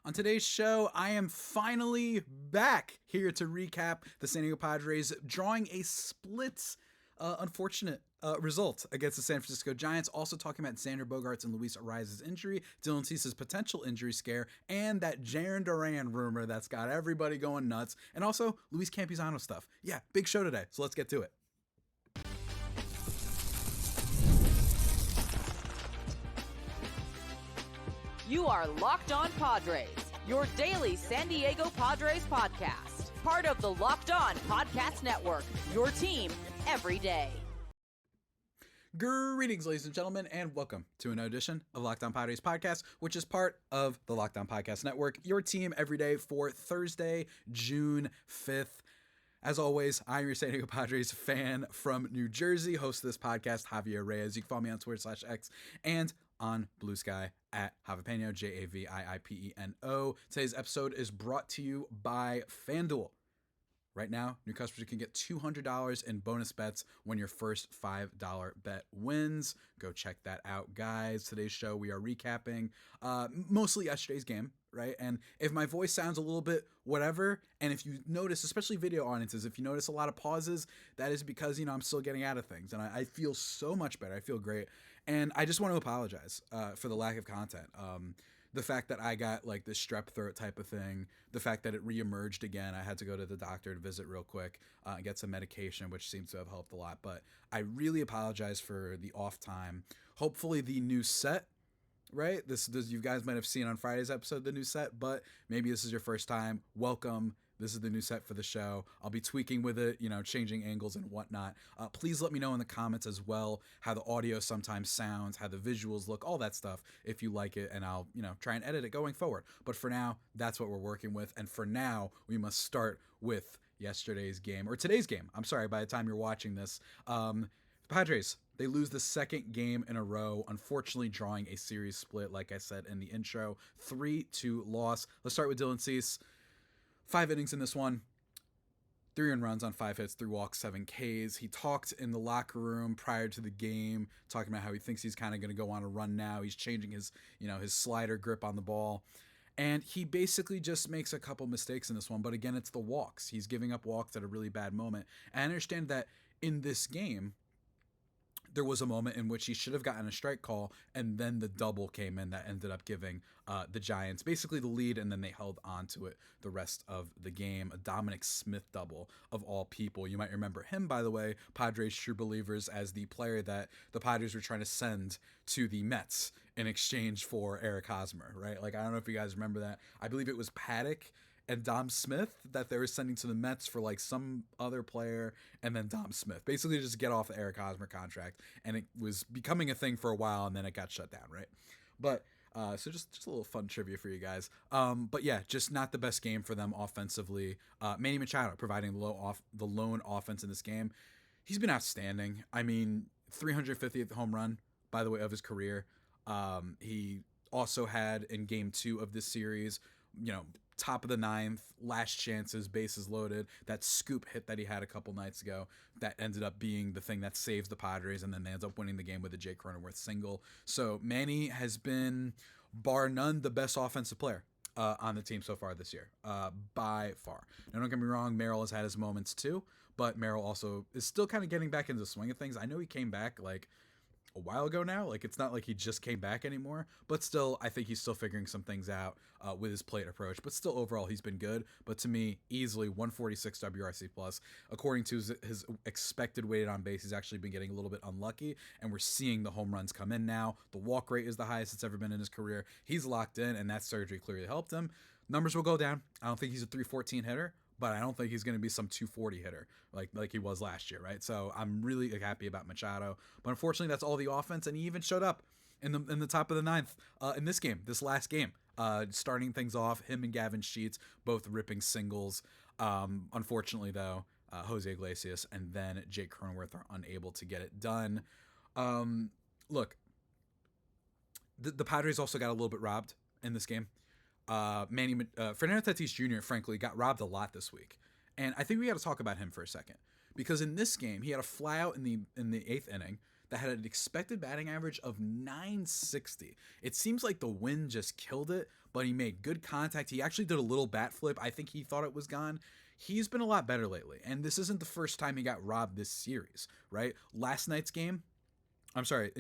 On today's show, I am finally back here to recap the San Diego Padres drawing a split, unfortunate result against the San Francisco Giants. Also talking about Xander Bogaerts and Luis Arraez's injury, Dylan Cease's potential injury scare, and that Jarren Duran rumor that's got everybody going nuts, and also Luis Campusano stuff. Yeah, big show today, so let's get to it. You are Locked On Padres, your daily San Diego Padres podcast. Part of the Locked On Podcast Network, your team every day. Greetings, ladies and gentlemen, and welcome to another edition of Locked On Padres podcast, which is part of the Locked On Podcast Network, your team every day for Thursday, June 5th. As always, I'm your San Diego Padres fan from New Jersey, host of this podcast, Javier Arraez. You can follow me on Twitter/X and on Blue Sky at Javipeno, Javiiipeno. Today's episode is brought to you by FanDuel. Right now, new customers can get $200 in bonus bets when your first $5 bet wins. Go check that out, guys. Today's show, we are recapping mostly yesterday's game, right? And if my voice sounds a little bit whatever, and if you notice, especially video audiences, if you notice a lot of pauses, that is because, I'm still getting out of things. And I feel so much better. I feel great. And I just want to apologize for the lack of content. The fact that I got like this strep throat type of thing, the fact that it reemerged again, I had to go to the doctor to visit real quick and get some medication, which seems to have helped a lot. But I really apologize for the off time. Hopefully the new set, right? This you guys might have seen on Friday's episode, the new set, but maybe this is your first time. Welcome. This is the new set for the show. I'll be tweaking with it, changing angles and whatnot. Please let me know in the comments as well how the audio sometimes sounds, how the visuals look, all that stuff, if you like it, and I'll, try and edit it going forward. But for now, that's what we're working with. And for now, we must start with yesterday's game, or today's game. I'm sorry, by the time you're watching this. Padres, they lose the second game in a row, unfortunately drawing a series split, like I said in the intro. 3-2 loss. Let's start with Dylan Cease. 5 innings in this one, 3 earned runs on 5 hits, 3 walks, 7 Ks. He talked in the locker room prior to the game, talking about how he thinks he's kind of going to go on a run now. He's changing his, his slider grip on the ball. And he basically just makes a couple mistakes in this one. But again, it's the walks. He's giving up walks at a really bad moment. And I understand that in this game, there was a moment in which he should have gotten a strike call, and then the double came in that ended up giving the Giants basically the lead, and then they held on to it the rest of the game. A Dominic Smith double of all people. You might remember him, by the way, Padres true believers, as the player that the Padres were trying to send to the Mets in exchange for Eric Hosmer, right? Like, I don't know if you guys remember that. I believe it was Paddock and Dom Smith that they were sending to the Mets for like some other player, and then Dom Smith basically just get off the Eric Hosmer contract, and it was becoming a thing for a while, and then it got shut down, right? But so just a little fun trivia for you guys. But yeah, just not the best game for them offensively. Manny Machado providing the lone offense in this game. He's been outstanding. I mean, 350th home run, by the way, of his career. He also had in game 2 of this series, top of the 9th, last chances, bases loaded, that scoop hit that he had a couple nights ago that ended up being the thing that saves the Padres, and then they end up winning the game with a Jake Cronenworth single. So Manny has been, bar none, the best offensive player on the team so far this year, by far. Now, don't get me wrong, Merrill has had his moments too, but Merrill also is still kind of getting back into the swing of things. I know he came back like a while ago now. Like, it's not like he just came back anymore, but still, I think he's still figuring some things out with his plate approach. But still, overall, he's been good. But to me, easily 146 WRC plus. According to his expected weighted on base, he's actually been getting a little bit unlucky, and we're seeing the home runs come in now. The walk rate is the highest it's ever been in his career. He's locked in, and that surgery clearly helped him. Numbers will go down. I don't think he's a 314 hitter, but I don't think he's going to be some 240 hitter like he was last year, right? So I'm really happy about Machado. But unfortunately, that's all the offense, and he even showed up in the top of the 9th in this last game. Starting things off, him and Gavin Sheets both ripping singles. Unfortunately, though, Jose Iglesias and then Jake Cronenworth are unable to get it done. Look, the Padres also got a little bit robbed in this game. Fernando Tatis Jr., frankly, got robbed a lot this week. And I think we got to talk about him for a second. Because in this game, he had a flyout in the 8th inning that had an expected batting average of 960. It seems like the wind just killed it, but he made good contact. He actually did a little bat flip. I think he thought it was gone. He's been a lot better lately, and this isn't the first time he got robbed this series, right? In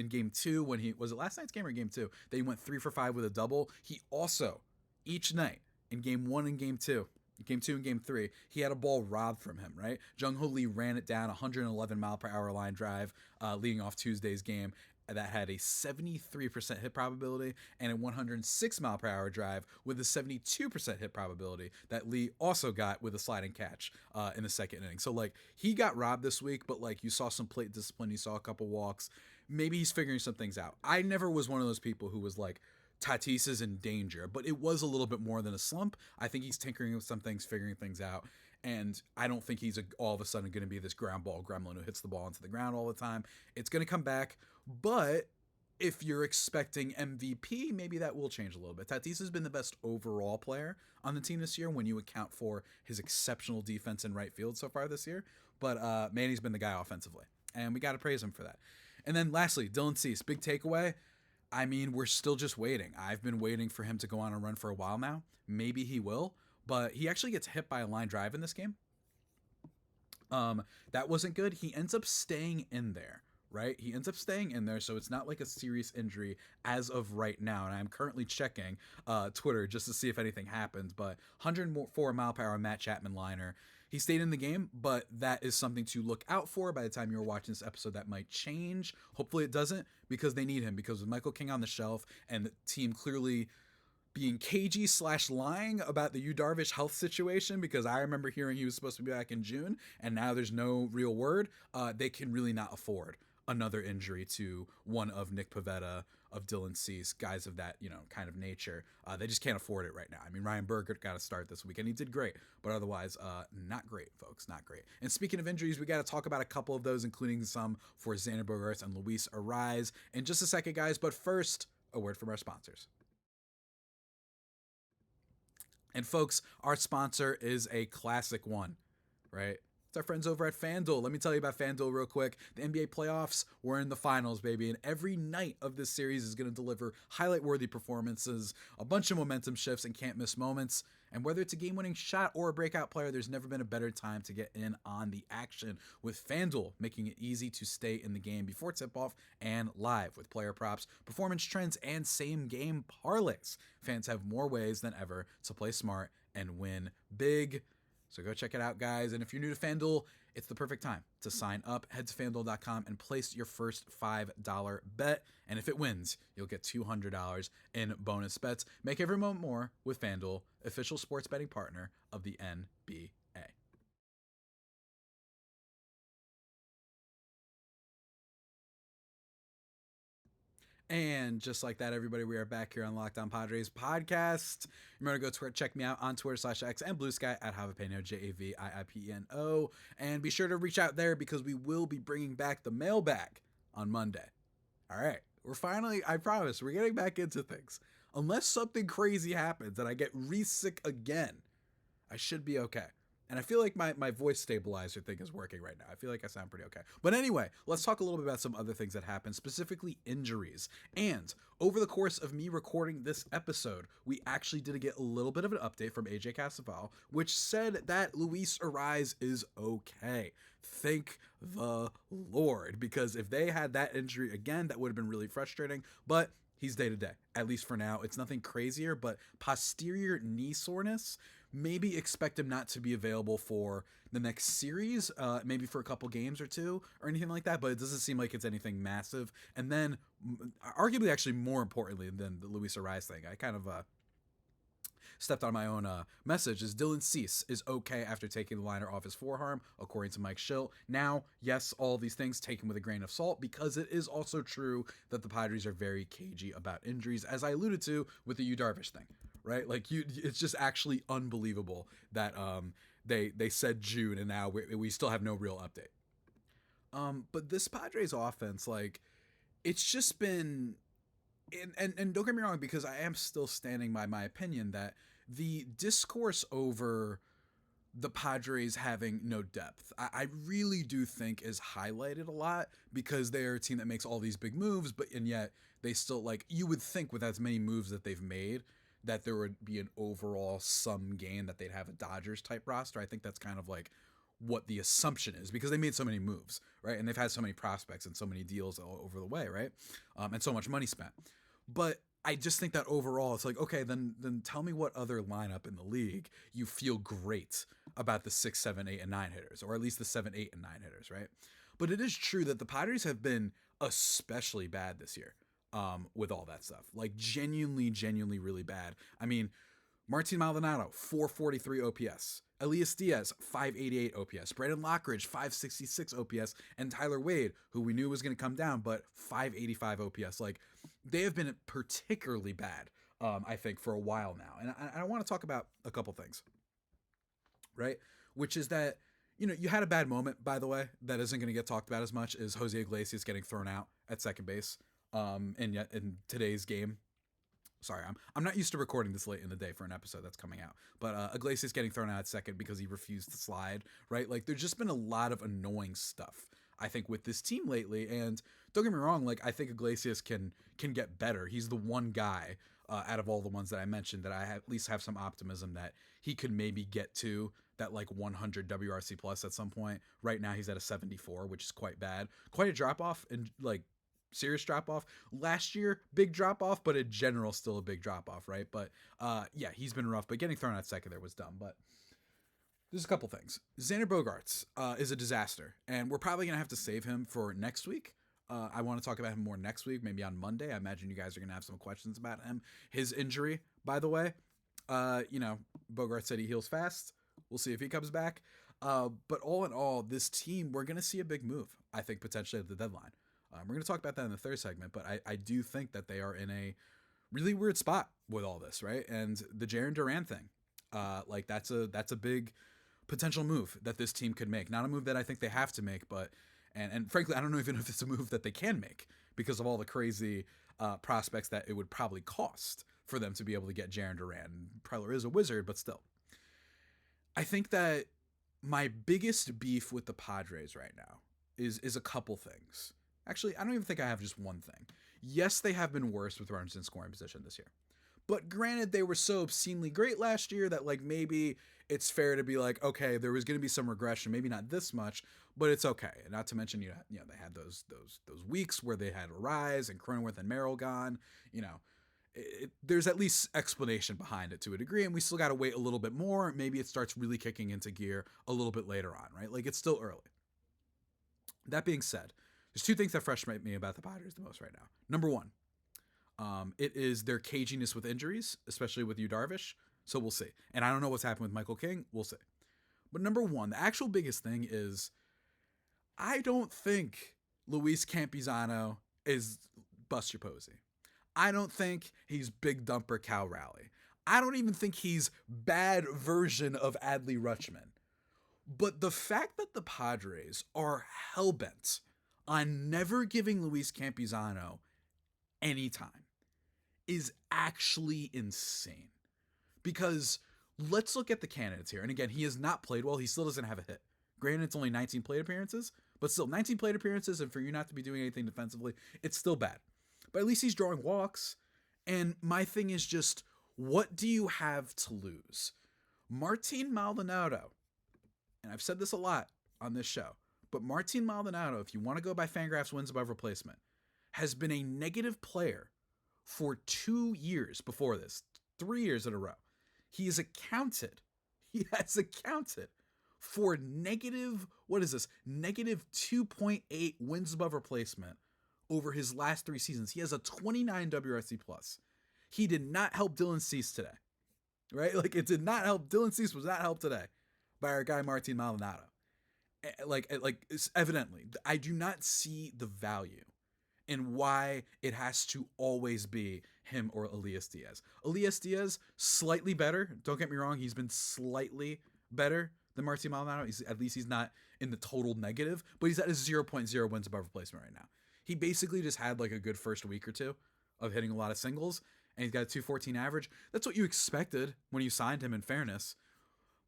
game 2, when he was it last night's game or game 2, they went 3 for 5 with a double. He also, each night in game 1 and game 2 and game 3, he had a ball robbed from him, right? Jung-Ho Lee ran it down, 111 mile per hour line drive, leading off Tuesday's game. That had a 73% hit probability and a 106 mile per hour drive with a 72% hit probability that Lee also got with a sliding catch in the second inning. So like he got robbed this week, but like you saw some plate discipline, you saw a couple walks. Maybe he's figuring some things out. I never was one of those people who was like, Tatis is in danger, but it was a little bit more than a slump. I think he's tinkering with some things, figuring things out. And I don't think he's all of a sudden going to be this ground ball gremlin who hits the ball into the ground all the time. It's going to come back. But if you're expecting MVP, maybe that will change a little bit. Tatis has been the best overall player on the team this year when you account for his exceptional defense in right field so far this year. But Manny's been the guy offensively, and we got to praise him for that. And then lastly, Dylan Cease, big takeaway. I mean, we're still just waiting. I've been waiting for him to go on a run for a while now. Maybe he will, but he actually gets hit by a line drive in this game. That wasn't good. He ends up staying in there, right? He ends up staying in there, so it's not like a serious injury as of right now. And I'm currently checking Twitter just to see if anything happens. But 104 mile per hour Matt Chapman liner. He stayed in the game, but that is something to look out for. By the time you're watching this episode, that might change. Hopefully it doesn't, because they need him. Because with Michael King on the shelf and the team clearly being cagey / lying about the Yu Darvish health situation, because I remember hearing he was supposed to be back in June, and now there's no real word, they can really not afford another injury to one of Nick Pivetta, of Dylan Cease, guys of that, kind of nature. They just can't afford it right now. I mean, Ryan Berger got to start this week, and he did great, but otherwise, not great, folks, not great. And speaking of injuries, we got to talk about a couple of those, including some for Xander Bogaerts and Luis Arraez in just a second, guys. But first, a word from our sponsors. And folks, our sponsor is a classic one, right? It's our friends over at FanDuel. Let me tell you about FanDuel real quick. The NBA playoffs, we're in the finals, baby. And every night of this series is going to deliver highlight-worthy performances, a bunch of momentum shifts, and can't-miss moments. And whether it's a game-winning shot or a breakout player, there's never been a better time to get in on the action with FanDuel, making it easy to stay in the game before tip-off and live with player props, performance trends, and same-game parlays. Fans have more ways than ever to play smart and win big. So go check it out, guys. And if you're new to FanDuel, it's the perfect time to sign up. Head to FanDuel.com and place your first $5 bet. And if it wins, you'll get $200 in bonus bets. Make every moment more with FanDuel, official sports betting partner of the NBA. And just like that, everybody, we are back here on Locked On Padres podcast. Remember to go check me out on Twitter/X and Blue Sky at Javipeno, JAVIIPNO. And be sure to reach out there because we will be bringing back the mailbag on Monday. All right, we're finally, I promise, we're getting back into things. Unless something crazy happens and I get re-sick again, I should be okay. And I feel like my voice stabilizer thing is working right now. I feel like I sound pretty okay. But anyway, let's talk a little bit about some other things that happened, specifically injuries. And over the course of me recording this episode, we actually did get a little bit of an update from AJ Casaval, which said that Luis Arraez is okay. Thank the Lord, because if they had that injury again, that would have been really frustrating. But he's day to day, at least for now. It's nothing crazier, but posterior knee soreness. Maybe expect him not to be available for the next series, maybe for a couple games or two or anything like that, but it doesn't seem like it's anything massive. And then, arguably actually more importantly than the Luis Arraez thing, I kind of stepped on my own message, is Dylan Cease is okay after taking the liner off his forearm, according to Mike Schill. Now, yes, all these things taken with a grain of salt, because it is also true that the Padres are very cagey about injuries, as I alluded to with the Yu Darvish thing. Right? Like it's just actually unbelievable that they said June and now we still have no real update. But this Padres offense, like, it's just been, and don't get me wrong, because I am still standing by my opinion that the discourse over the Padres having no depth, I really do think is highlighted a lot because they're a team that makes all these big moves, and yet they still, like, you would think with as many moves that they've made that there would be an overall sum gain, that they'd have a Dodgers type roster. I think that's kind of like what the assumption is because they made so many moves, right? And they've had so many prospects and so many deals all over the way, right? And so much money spent. But I just think that overall, it's like, okay, then tell me what other lineup in the league you feel great about the 6, 7, 8, and 9 hitters, or at least the 7, 8, and 9 hitters, right? But it is true that the Padres have been especially bad this year with all that stuff. Like, genuinely really bad. I mean, Martin Maldonado, 443 OPS. Elias Diaz, 588 OPS. Brandon Lockridge, 566 OPS. And Tyler Wade, who we knew was going to come down, but 585 OPS. Like, they have been particularly bad, I think, for a while now. And I want to talk about a couple things, right? Which is that, you had a bad moment, by the way, that isn't going to get talked about as much, is Jose Iglesias getting thrown out at second base in today's game. Sorry, I'm not used to recording this late in the day for an episode that's coming out. But Iglesias getting thrown out at second because he refused to slide, right? Like, there's just been a lot of annoying stuff, I think, with this team lately. And don't get me wrong, like, I think Iglesias can get better. He's the one guy out of all the ones that I mentioned that I at least have some optimism that he could maybe get to that, like, 100 WRC plus at some point. Right now he's at a 74, which is quite bad. Quite a drop-off, and, like, serious drop-off. Last year, big drop-off, but in general, still a big drop-off, right? But, yeah, he's been rough, but getting thrown out second there was dumb. But there's a couple things. Xander Bogaerts is a disaster, and we're probably going to have to save him for next week. I want to talk about him more next week, maybe on Monday. I imagine you guys are going to have some questions about him. His injury, by the way, Bogaerts said he heals fast. We'll see if he comes back. But all in all, this team, we're going to see a big move, I think, potentially at the deadline. We're going to talk about that in the third segment, but I do think that they are in a really weird spot with all this, right? And the Jarren Duran thing, like, that's a big potential move that this team could make. Not a move that I think they have to make, but and frankly, I don't know even if it's a move that they can make because of all the crazy prospects that it would probably cost for them to be able to get Jarren Duran. Preller is a wizard, but still. I think that my biggest beef with the Padres right now is a couple things. Actually, I don't even think I have just one thing. Yes, they have been worse with runners in scoring position this year. But granted, they were so obscenely great last year that, like, maybe it's fair to be like, okay, there was going to be some regression, maybe not this much, but it's okay. And not to mention, they had those weeks where they had Arraez and Cronenworth and Merrill gone. There's at least explanation behind it to a degree, and we still got to wait a little bit more. Maybe it starts really kicking into gear a little bit later on, right? Like, it's still early. That being said, there's two things that frustrate me about the Padres the most right now. Number one, it is their caginess with injuries, especially with Yu Darvish. So we'll see. And I don't know what's happened with Michael King. We'll see. But number one, the actual biggest thing is I don't think Luis Campusano is Buster Posey. I don't think he's Big Dumper Cal Raleigh. I don't even think he's bad version of Adley Rutschman. But the fact that the Padres are hellbent on never giving Luis Campusano any time is actually insane. Because let's look at the candidates here. And again, he has not played well. He still doesn't have a hit. Granted, it's only 19 plate appearances, but still 19 plate appearances, and for you not to be doing anything defensively, it's still bad. But at least he's drawing walks. And my thing is just, what do you have to lose? Martin Maldonado, and I've said this a lot on this show, but Martin Maldonado, if you want to go by Fangraphs wins above replacement, has been a negative player for 2 years before this, 3 years in a row. He has accounted for negative 2.8 wins above replacement over his last 3 seasons. He has a 29 WRC plus. He did not help Dylan Cease today, right? Like, it did not help. Dylan Cease was not helped today by our guy Martin Maldonado. Like evidently, I do not see the value in why it has to always be him or Elias Diaz. Elias Diaz, slightly better. Don't get me wrong. He's been slightly better than Martin Maldonado. At least he's not in the total negative, but he's at a 0.0 wins above replacement right now. He basically just had like a good first week or two of hitting a lot of singles, and he's got a 214 average. That's what you expected when you signed him, in fairness.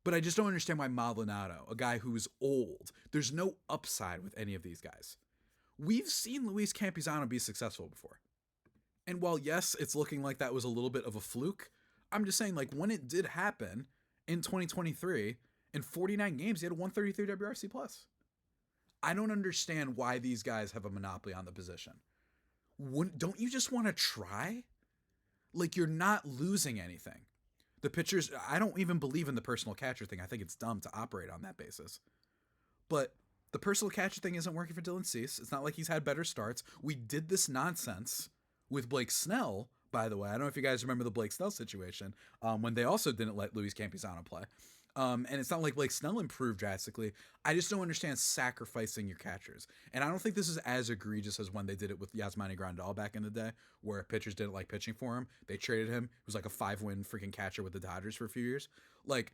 But I just don't understand why Maldonado, a guy who is old, there's no upside with any of these guys. We've seen Luis Campusano be successful before. And while, yes, it's looking like that was a little bit of a fluke, I'm just saying, like, when it did happen in 2023, in 49 games, he had a 133 WRC+. I don't understand why these guys have a monopoly on the position. Don't you just want to try? Like, you're not losing anything. The pitchers, I don't even believe in the personal catcher thing. I think it's dumb to operate on that basis. But the personal catcher thing isn't working for Dylan Cease. It's not like he's had better starts. We did this nonsense with Blake Snell, by the way. I don't know if you guys remember the Blake Snell situation, when they also didn't let Luis Campusano play. And it's not like Blake Snell improved drastically. I just don't understand sacrificing your catchers. And I don't think this is as egregious as when they did it with Yasmani Grandal back in the day, where pitchers didn't like pitching for him. They traded him. He was like a 5-win freaking catcher with the Dodgers for a few years. Like,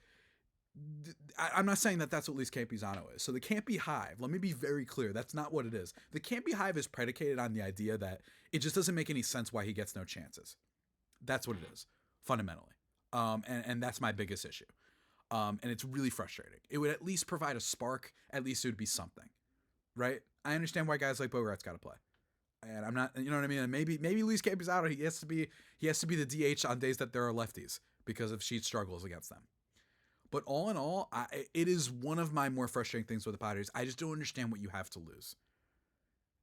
I'm not saying that that's what Luis Campusano is. So the Campy Hive, let me be very clear, that's not what it is. The Campy Hive is predicated on the idea that it just doesn't make any sense why he gets no chances. That's what it is, fundamentally. And that's my biggest issue. And it's really frustrating. It would at least provide a spark. At least it would be something, right? I understand why guys like Bogaerts got to play, and I'm not, you know what I mean? And maybe Luis Campusano, he has to be the DH on days that there are lefties because of Sheets struggles against them. But all in all, it is one of my more frustrating things with the Padres. I just don't understand what you have to lose.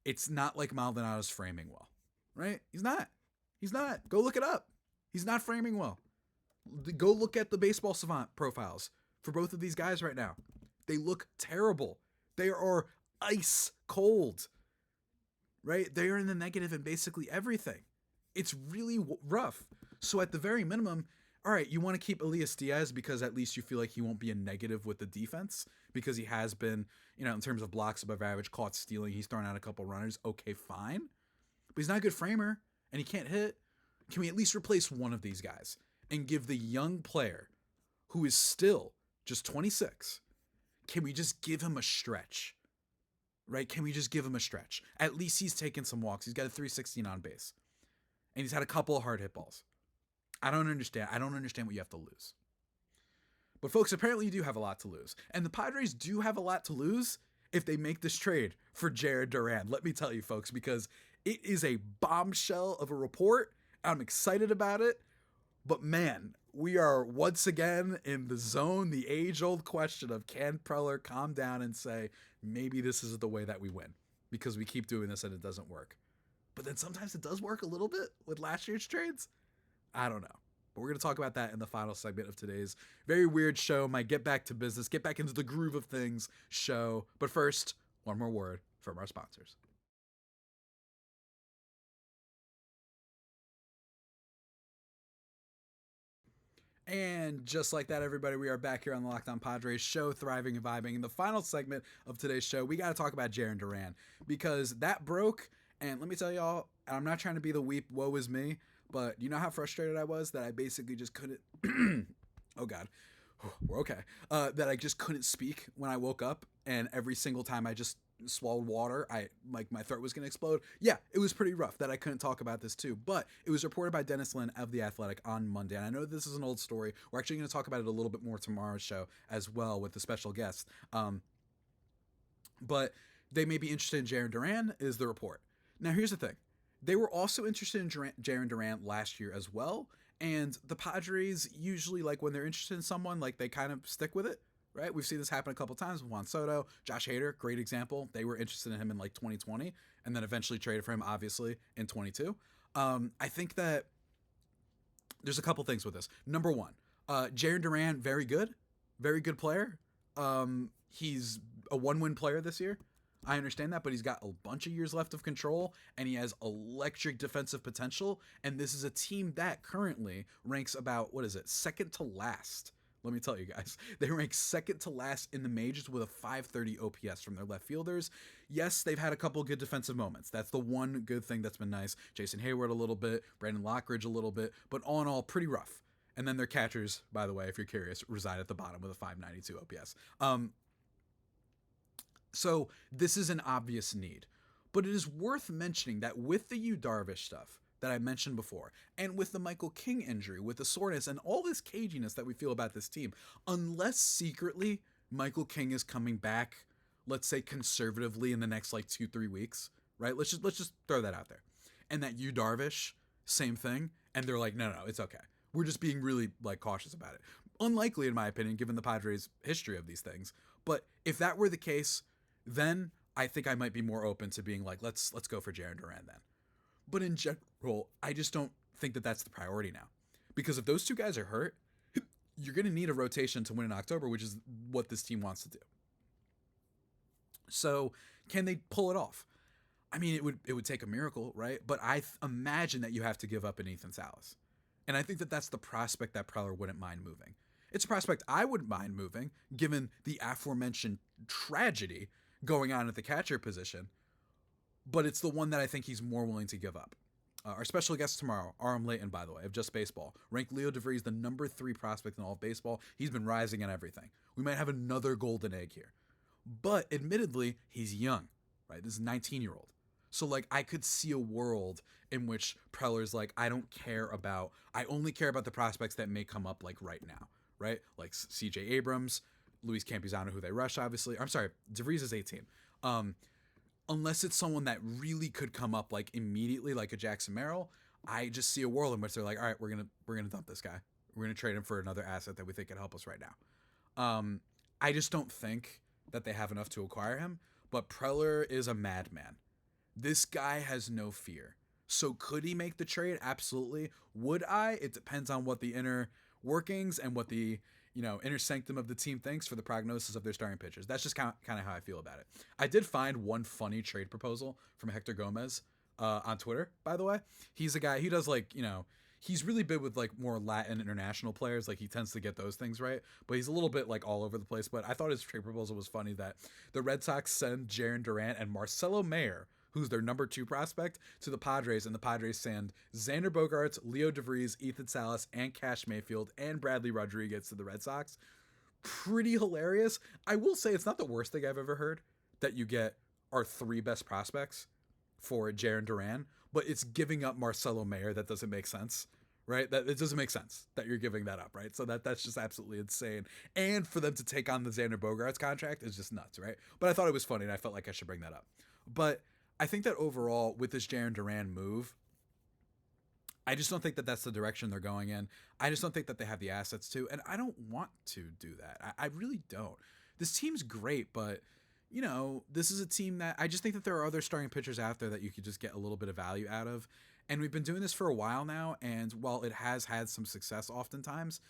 It's not like Maldonado's framing well, right? He's not. Go look it up. He's not framing well. Go look at the Baseball Savant profiles for both of these guys right now. They look terrible. They are ice cold, right? They are in the negative in basically everything. It's really rough. So at the very minimum, all right, you want to keep Elias Diaz because at least you feel like he won't be a negative with the defense because he has been, in terms of blocks above average, caught stealing. He's thrown out a couple runners. Okay, fine. But he's not a good framer and he can't hit. Can we at least replace one of these guys and give the young player who is still just 26, can we just give him a stretch? Right? Can we just give him a stretch? At least he's taken some walks. He's got a 316 on base. And he's had a couple of hard hit balls. I don't understand what you have to lose. But folks, apparently you do have a lot to lose. And the Padres do have a lot to lose if they make this trade for Jarren Duran. Let me tell you, folks, because it is a bombshell of a report. I'm excited about it. But man, we are once again in the zone, the age-old question of can Preller calm down and say, maybe this is the way that we win because we keep doing this and it doesn't work. But then sometimes it does work a little bit with last year's trades. I don't know. But we're going to talk about that in the final segment of today's very weird show, my get back to business, get back into the groove of things show. But first, one more word from our sponsors. And just like that, everybody, we are back here on the Locked On Padres show, thriving and vibing. In the final segment of today's show, we got to talk about Jarren Duran because that broke. And let me tell y'all, I'm not trying to be the weep, woe is me, but you know how frustrated I was that I basically just couldn't, oh God, we're okay, that I just couldn't speak when I woke up. And every single time I just swallowed water, my throat was going to explode. Yeah, it was pretty rough that I couldn't talk about this too, but it was reported by Dennis Lin of The Athletic on Monday. And I know this is an old story. We're actually going to talk about it a little bit more tomorrow's show as well with the special guest. But they may be interested in Jarren Duran is the report. Now, here's the thing. They were also interested in Jarren Duran last year as well. And the Padres usually, like when they're interested in someone, like they kind of stick with it. Right? We've seen this happen a couple times with Juan Soto, Josh Hader, great example. They were interested in him in like 2020 and then eventually traded for him, obviously, in 22. I think that there's a couple things with this. Number one, Jarren Duran, very good player. He's a 1-win player this year. I understand that, but he's got a bunch of years left of control and he has electric defensive potential. And this is a team that currently ranks about, second to last. Let me tell you guys, they rank second to last in the majors with a 530 OPS from their left fielders. Yes, they've had a couple good defensive moments. That's the one good thing that's been nice. Jason Hayward a little bit, Brandon Lockridge a little bit, but all in all, pretty rough. And then their catchers, by the way, if you're curious, reside at the bottom with a 592 OPS. So this is an obvious need. But it is worth mentioning that with the Yu Darvish stuff that I mentioned before, and with the Michael King injury, with the soreness, and all this caginess that we feel about this team, unless secretly Michael King is coming back, let's say conservatively in the next like 2-3 weeks, right? Let's just throw that out there. And that Yu Darvish, same thing, and they're like, no, it's okay. We're just being really like cautious about it. Unlikely in my opinion, given the Padres' history of these things. But if that were the case, then I think I might be more open to being like, let's go for Jarren Duran then. But in general, I just don't think that that's the priority now. Because if those two guys are hurt, you're going to need a rotation to win in October, which is what this team wants to do. So can they pull it off? I mean, it would take a miracle, right? But I imagine that you have to give up an Ethan Salas. And I think that that's the prospect that Preller wouldn't mind moving. It's a prospect I wouldn't mind moving, given the aforementioned tragedy going on at the catcher position. But it's the one that I think he's more willing to give up. Our special guest tomorrow, Aram Layton, by the way, of Just Baseball, ranked Leo DeVries the number 3 prospect in all of baseball. He's been rising in everything. We might have another golden egg here. But admittedly, he's young, right? This is a 19-year-old. So, like, I could see a world in which Preller's like, I only care about the prospects that may come up, like, right now, right? Like C.J. Abrams, Luis Campusano, who they rush, obviously. I'm sorry, DeVries is 18. Unless it's someone that really could come up, like, immediately, like a Jackson Merrill, I just see a world in which they're like, all right, we're gonna dump this guy. We're gonna trade him for another asset that we think can help us right now. I just don't think that they have enough to acquire him, but Preller is a madman. This guy has no fear. So could he make the trade? Absolutely. Would I? It depends on what the inner workings and what the inner sanctum of the team thinks for the prognosis of their starting pitchers. That's just kind of how I feel about it. I did find one funny trade proposal from Hector Gomez on Twitter, by the way. He's a guy, he does he's really big with like more Latin international players. Like he tends to get those things right, but he's a little bit like all over the place. But I thought his trade proposal was funny that the Red Sox send Jarren Duran and Marcelo Mayer, who's their number 2 prospect, to the Padres, and the Padres send Xander Bogaerts, Leo DeVries, Ethan Salas, and Cash Mayfield, and Bradley Rodriguez to the Red Sox. Pretty hilarious. I will say it's not the worst thing I've ever heard that you get our 3 best prospects for Jarren Duran, but it's giving up Marcelo Mayer that doesn't make sense, right? That it doesn't make sense that you're giving that up, right? So that's just absolutely insane. And for them to take on the Xander Bogaerts contract is just nuts, right? But I thought it was funny, and I felt like I should bring that up. But I think that overall, with this Jarren Duran move, I just don't think that that's the direction they're going in. I just don't think that they have the assets to, and I don't want to do that. I really don't. This team's great, but, this is a team that I just think that there are other starting pitchers out there that you could just get a little bit of value out of. And we've been doing this for a while now, and while it has had some success oftentimes,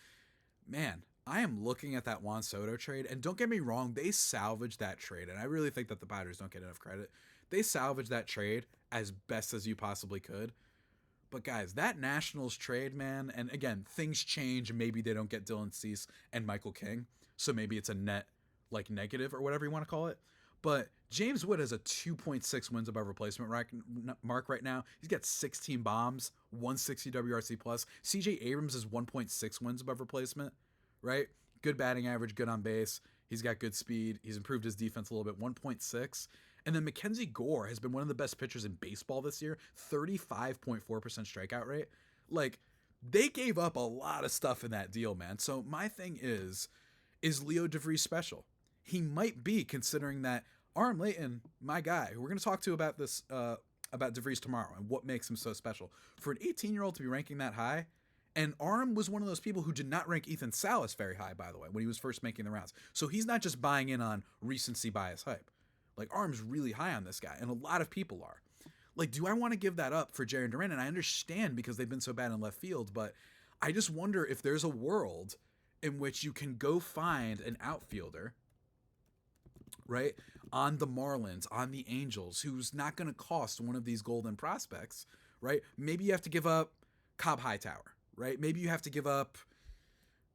man, I am looking at that Juan Soto trade, and don't get me wrong, they salvaged that trade, and I really think that the Padres don't get enough credit. They salvaged that trade as best as you possibly could. But guys, that Nationals trade, man, and again, things change. Maybe they don't get Dylan Cease and Michael King, so maybe it's a net like negative or whatever you want to call it. But James Wood has a 2.6 wins above replacement mark right now. He's got 16 bombs, 160 WRC plus. CJ Abrams is 1.6 wins above replacement, right? Good batting average, good on base. He's got good speed. He's improved his defense a little bit, 1.6. And then Mackenzie Gore has been one of the best pitchers in baseball this year, 35.4% strikeout rate. Like, they gave up a lot of stuff in that deal, man. So my thing is Leo DeVries special? He might be, considering that Aram Layton, my guy, who we're going to talk to about this, about DeVries tomorrow and what makes him so special. For an 18-year-old to be ranking that high, and Aram was one of those people who did not rank Ethan Salas very high, by the way, when he was first making the rounds. So he's not just buying in on recency bias hype. Like, Aram's really high on this guy, and a lot of people are. Like, do I want to give that up for Jarren Duran? And I understand because they've been so bad in left field, but I just wonder if there's a world in which you can go find an outfielder, right, on the Marlins, on the Angels, who's not going to cost one of these golden prospects, right? Maybe you have to give up Cobb Hightower, right? Maybe you have to give up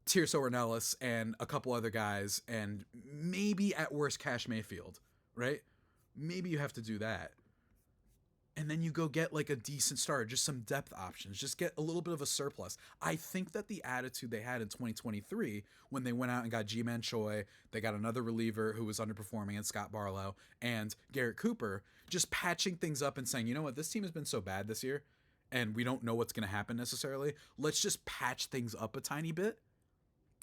Tirso Ornelas and a couple other guys, and maybe at worst Cash Mayfield, right? Maybe you have to do that. And then you go get like a decent starter, just some depth options, just get a little bit of a surplus. I think that the attitude they had in 2023 when they went out and got G-Man Choi, they got another reliever who was underperforming in Scott Barlow, and Garrett Cooper, just patching things up and saying, you know what, this team has been so bad this year, and we don't know what's going to happen necessarily. Let's just patch things up a tiny bit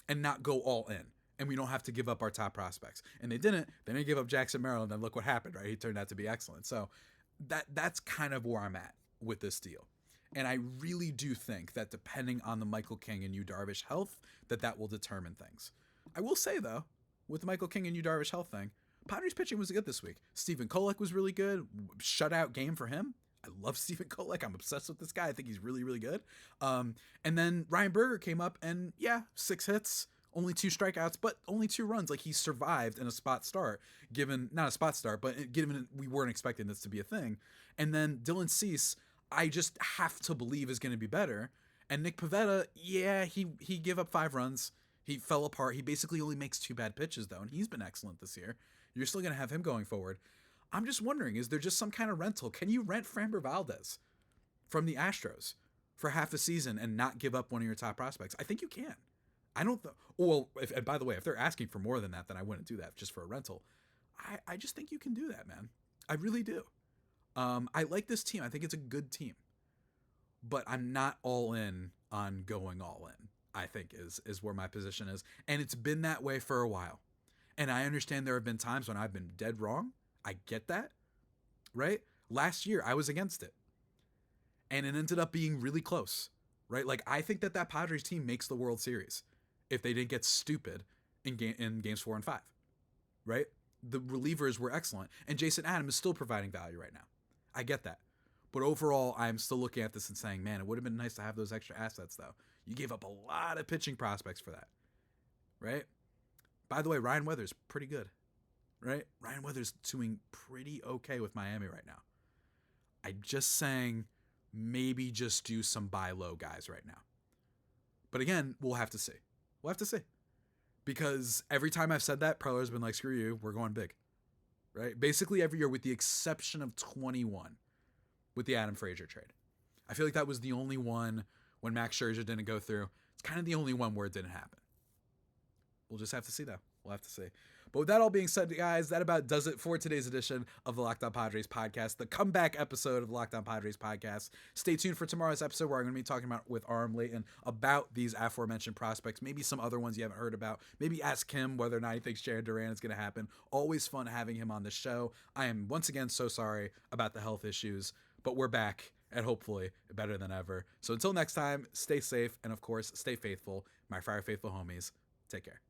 and not go all in. And we don't have to give up our top prospects. And they didn't. They didn't give up Jackson Merrill, and then look what happened, right? He turned out to be excellent. So that's kind of where I'm at with this deal. And I really do think that depending on the Michael King and Yu Darvish health, that will determine things. I will say, though, with the Michael King and Yu Darvish health thing, Padres pitching was good this week. Stephen Kolek was really good. Shutout game for him. I love Stephen Kolek. I'm obsessed with this guy. I think he's really, really good. And then Ryan Berger came up and, 6 hits. Only 2 strikeouts, but only 2 runs. Like, he survived in a spot start, not a spot start, but given we weren't expecting this to be a thing. And then Dylan Cease, I just have to believe is going to be better. And Nick Pivetta, he gave up 5 runs. He fell apart. He basically only makes 2 bad pitches, though, and he's been excellent this year. You're still going to have him going forward. I'm just wondering, is there just some kind of rental? Can you rent Framber Valdez from the Astros for half a season and not give up one of your top prospects? I think you can. I don't. And by the way, if they're asking for more than that, then I wouldn't do that just for a rental. I just think you can do that, man. I really do. I like this team. I think it's a good team, but I'm not all in on going all in. I think is where my position is, and it's been that way for a while. And I understand there have been times when I've been dead wrong. I get that, right? Last year I was against it, and it ended up being really close, right? Like, I think that Padres team makes the World Series if they didn't get stupid in games 4 and 5, right? The relievers were excellent, and Jason Adams is still providing value right now. I get that. But overall, I'm still looking at this and saying, man, it would have been nice to have those extra assets, though. You gave up a lot of pitching prospects for that, right? By the way, Ryan Weathers, pretty good, right? Ryan Weathers doing pretty okay with Miami right now. I'm just saying, maybe just do some buy low guys right now. But again, we'll have to see. We'll have to see. Because every time I've said that, Preller's been like, screw you, we're going big. Right? Basically every year, with the exception of 21, with the Adam Frazier trade. I feel like that was the only one when Max Scherzer didn't go through. It's kind of the only one where it didn't happen. We'll just have to see, though. We'll have to see. But with that all being said, guys, that about does it for today's edition of the Locked On Padres podcast, the comeback episode of the Locked On Padres podcast. Stay tuned for tomorrow's episode, where I'm going to be talking about with Aram Layton about these aforementioned prospects, maybe some other ones you haven't heard about. Maybe ask him whether or not he thinks Jarren Duran is going to happen. Always fun having him on the show. I am once again so sorry about the health issues, but we're back, and hopefully better than ever. So until next time, stay safe, and of course, stay faithful. My Fire Faithful homies, take care.